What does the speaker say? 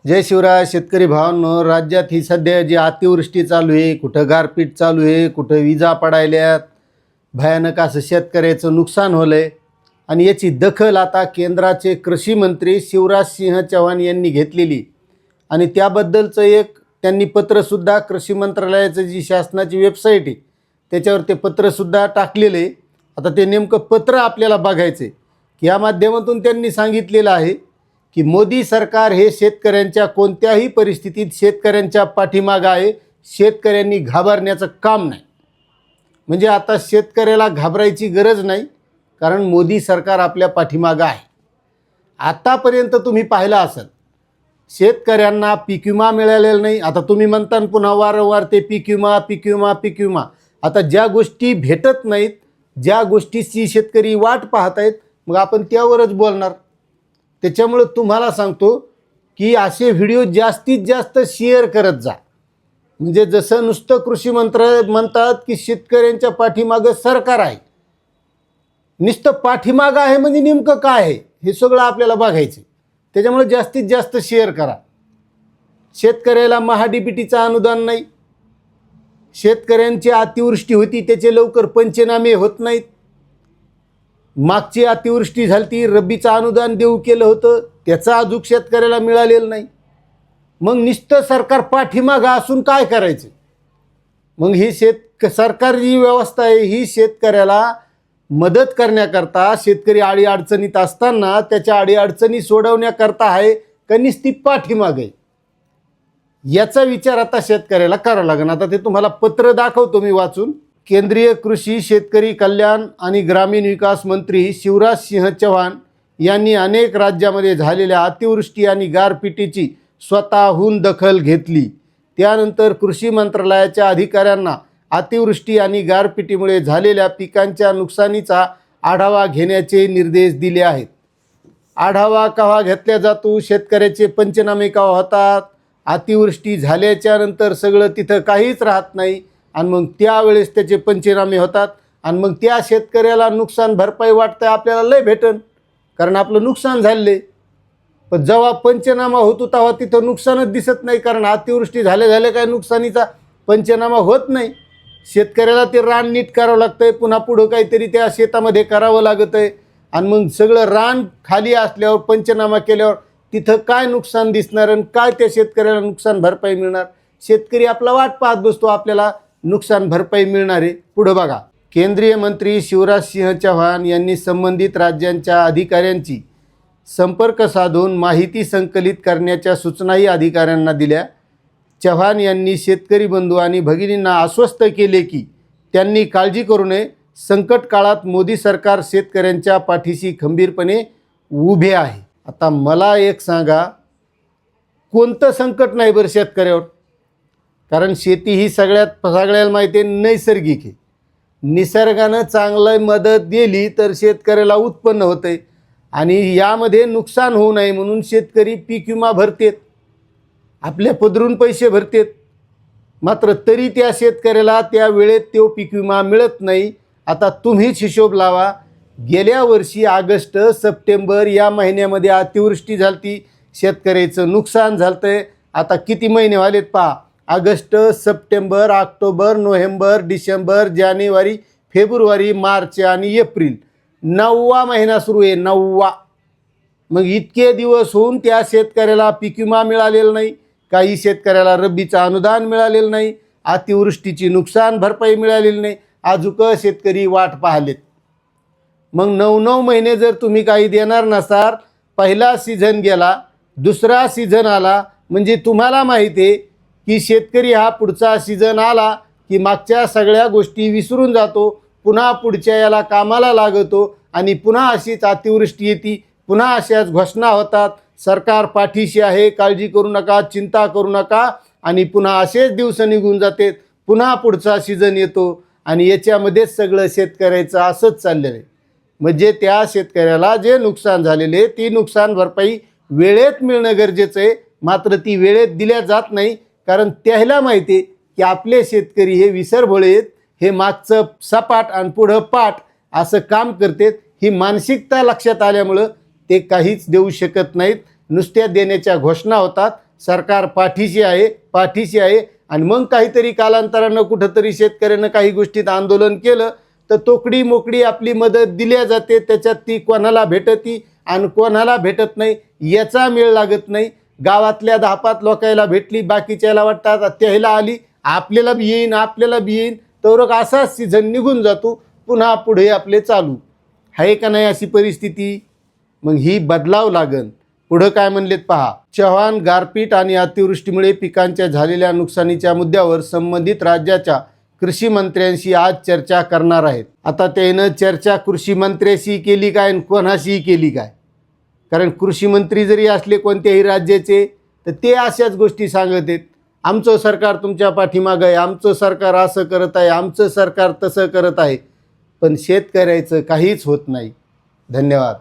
जय शिवराय शेतकरी भावांनो, राज्यात ही सध्या जी अतिवृष्टी चालू आहे, कुठं गारपीट चालू आहे, कुठं विजा पडायल्यात, भयानक असं शेतकऱ्याचं नुकसान होलंय आणि याची दखल आता केंद्राचे कृषी मंत्री शिवराज सिंह चौहान यांनी घेतलेली आणि त्याबद्दलचं एक त्यांनी पत्रसुद्धा कृषी मंत्रालयाचं जी शासनाची वेबसाईट आहे त्याच्यावर ते पत्रसुद्धा टाकलेलं आहे। आता ते नेमकं पत्र आपल्याला बघायचं आहे की या माध्यमातून त्यांनी सांगितलेलं आहे की मोदी सरकार हे शेतकऱ्यांच्या कोणत्याही परिस्थितीत शेतकऱ्यांच्या पाठीमागे आहे, शेतकऱ्यांनी घाबरण्याचं काम नाही। म्हणजे आता शेतकऱ्याला घाबरायची गरज नाही, कारण मोदी सरकार आपल्या पाठीमागे आहे। आतापर्यंत तुम्ही पाहिलं असेल शेतकऱ्यांना पीक विमा मिळालेला नाही। आता तुम्ही म्हणता पुन्हा वारंवार ते पीक विमा। आता ज्या गोष्टी भेटत नाहीत, ज्या गोष्टीची शेतकरी वाट पाहत आहेत, मग आपण त्यावरच बोलणार। त्याच्यामुळे तुम्हाला सांगतो की असे व्हिडिओ जास्तीत जास्त शेअर करत जा। म्हणजे जसं नुसतं कृषी मंत्रालय म्हणतात की शेतकऱ्यांच्या पाठीमागं सरकार आहे, नुसतं पाठीमागं आहे म्हणजे नेमकं काय आहे हे सगळं आपल्याला बघायचं। त्याच्यामुळे जास्तीत जास्त शेअर करा। शेतकऱ्याला महाडीबीटीचं अनुदान नाही, शेतकऱ्यांची अतिवृष्टी होती त्याचे लवकर पंचनामे होत नाहीत, मागची अतिवृष्टी झाली रब्बीचं अनुदान देऊ केलं होतं त्याचं अजून शेतकऱ्याला मिळालेलं नाही। मग नुसतं सरकार पाठीमागं असून काय करायचं? मग ही सरकार जी व्यवस्था आहे ही शेतकऱ्याला मदत करण्याकरता, शेतकरी अडीअडचणीत असताना त्याच्या अडीअडचणी सोडवण्याकरता आहे का नुसती पाठीमागे? याचा विचार आता शेतकऱ्याला करावा लागेल। आता ते तुम्हाला पत्र दाखवतो मी वाचून। केंद्रीय कृषी शेतकरी कल्याण आणि ग्रामीण विकास मंत्री शिवराज सिंह चौहान यांनी अनेक राज्यामध्ये झालेल्या अतिवृष्टी आणि गारपिटीची स्वतःहून दखल घेतली। त्यानंतर कृषी मंत्रालयाच्या अधिकाऱ्यांना अतिवृष्टी आणि गारपिटीमुळे झालेल्या पिकांच्या नुकसानीचा आढावा घेण्याचे निर्देश दिले आहेत। आढावा केव्हा घेतला जातो? शेतकऱ्याचे पंचनामे केव्हा होतात? अतिवृष्टी झाल्याच्या नंतर सगळं तिथं काहीच राहत नाही आणि मग त्यावेळेस त्याचे पंचनामे होतात आणि मग त्या शेतकऱ्याला नुकसान भरपाई वाटतं आपल्याला लय भेटन, कारण आपलं नुकसान झाले। पण जेव्हा पंचनामा होतो तेव्हा तिथं नुकसानच दिसत नाही, कारण अतिवृष्टी झाल्या काय नुकसानीचा पंचनामा होत नाही। शेतकऱ्याला ते रान नीट करावं लागतंय, पुन्हा पुढं काहीतरी त्या शेतामध्ये करावं लागत आहे आणि मग सगळं रान खाली असल्यावर पंचनामा केल्यावर तिथं काय नुकसान दिसणार आणि काय त्या शेतकऱ्याला नुकसान भरपाई मिळणार? शेतकरी आपला वाट पाहत बसतो, आपल्याला नुकसान भरपाई मिळणार आहे। पुढं बघा, केंद्रीय मंत्री शिवराज सिंह चौहान यांनी संबंधित राज्यांच्या अधिकाऱ्यांची संपर्क साधून माहिती संकलित करण्याच्या सूचनाही अधिकाऱ्यांना दिल्या। चौहान यांनी शेतकरी बंधू आणि भगिनींना आश्वस्त केले की त्यांनी काळजी करू नये, संकट काळात मोदी सरकार शेतकऱ्यांच्या पाठीशी खंबीरपणे उभे आहे। आता मला एक सांगा, कोणतं संकट नाही बरं शेतकऱ्यावर? कारण शेती ही सगळ्याला माहिती आहे नैसर्गिक आहे। निसर्गानं चांगलं मदत दिली तर शेतकऱ्याला उत्पन्न होतंय आणि यामध्ये नुकसान होऊ नये म्हणून शेतकरी पीक विमा भरतेत, आपल्या पदरून पैसे भरतेत, मात्र तरी त्या शेतकऱ्याला त्या वेळेत तो पीक विमा मिळत नाही। आता तुम्हीच हिशोब लावा, गेल्या वर्षी ऑगस्ट सप्टेंबर या महिन्यामध्ये अतिवृष्टी झाली, शेतकऱ्याचं नुकसान झालंय। आता किती महिने झालेत पहा, August September October November December जानेवारी फेब्रुवारी मार्च आणि एप्रिल, 9वा महिना सुरू आहे, 9वा। मग इतके दिवस होऊन त्या शेतकऱ्याला पीक विमा मिळालेला नाही, काही शेतकऱ्याला रब्बीचं अनुदान मिळालेलं नाही, अतिवृष्टीची नुकसान भरपाई मिळालेली नाही, अजून शेतकरी वाट पाहलेत। मग 9 महिने जर तुम्ही काही देणार नसाल, पहिला सीझन गेला, दुसरा सीझन आला, म्हणजे तुम्हाला माहिती आहे की शेतकरी हा पुढचा सीझन आला की मागच्या सगळ्या गोष्टी विसरून जातो, पुन्हा पुढच्या याला कामाला लागतो आणि पुन्हा अशीच अतिवृष्टी येते, पुन्हा अशाच घोषणा होतात, सरकार पाठीशी आहे, काळजी करू नका, चिंता करू नका, आणि पुन्हा असेच दिवस निघून जातात, पुन्हा पुढचा सीझन येतो आणि याच्यामध्येच सगळं शेतकऱ्याचं असंच चाललेलं आहे। म्हणजे त्या शेतकऱ्याला जे नुकसान झालेले ती नुकसान भरपाई वेळेत मिळणं गरजेचं आहे, मात्र ती वेळेत दिल्या जात नाही, कारण त्याला माहिती आहे की आपले शेतकरी हे विसरभोळे आहेत, हे मागचं सपाट आणि पुढं पाठ असं काम करतात। ही मानसिकता लक्षात आल्यामुळं ते काहीच देऊ शकत नाहीत, नुसत्या देण्याच्या घोषणा होतात सरकार पाठीशी आहे पाठीशी आहे. आणि मग काहीतरी कालांतरानं कुठंतरी शेतकऱ्यानं काही गोष्टीत आंदोलन केलं तर तोकडी मोकडी आपली मदत दिल्या जाते. त्याच्यात ती कोणाला भेटती आणि कोणाला भेटत नाही याचा मेळ लागत नाही. गावातल्या 10-5 लोकायला भेटली, बाकीच्याला वाटतात त्याला आली, आपल्याला बी येईन आपल्याला बी येईन, तर असाच सीझन निघून जातो. पुन्हा पुढे आपले चालू आहे का नाही अशी परिस्थिती. मग ही बदलाव लागन. पुढं काय म्हणलेत पहा. चव्हाण गारपीट आणि अतिवृष्टीमुळे पिकांच्या झालेल्या नुकसानीच्या मुद्द्यावर संबंधित राज्याच्या कृषी मंत्र्यांशी आज चर्चा करणार आहेत. आता त्यानं चर्चा कृषी मंत्र्याशी केली काय आणि कोणाशीही केली काय. कारण कृषी मंत्री जरी असले कोणत्याही राज्याचे तर ते अशाच गोष्टी सांगत आहेत. आमचं सरकार तुमच्या पाठीमागं आहे, आमचं सरकार असं करत आहे, आमचं सरकार तसं करत आहे. पण शेतकऱ्याचं काहीच होत नाही. धन्यवाद.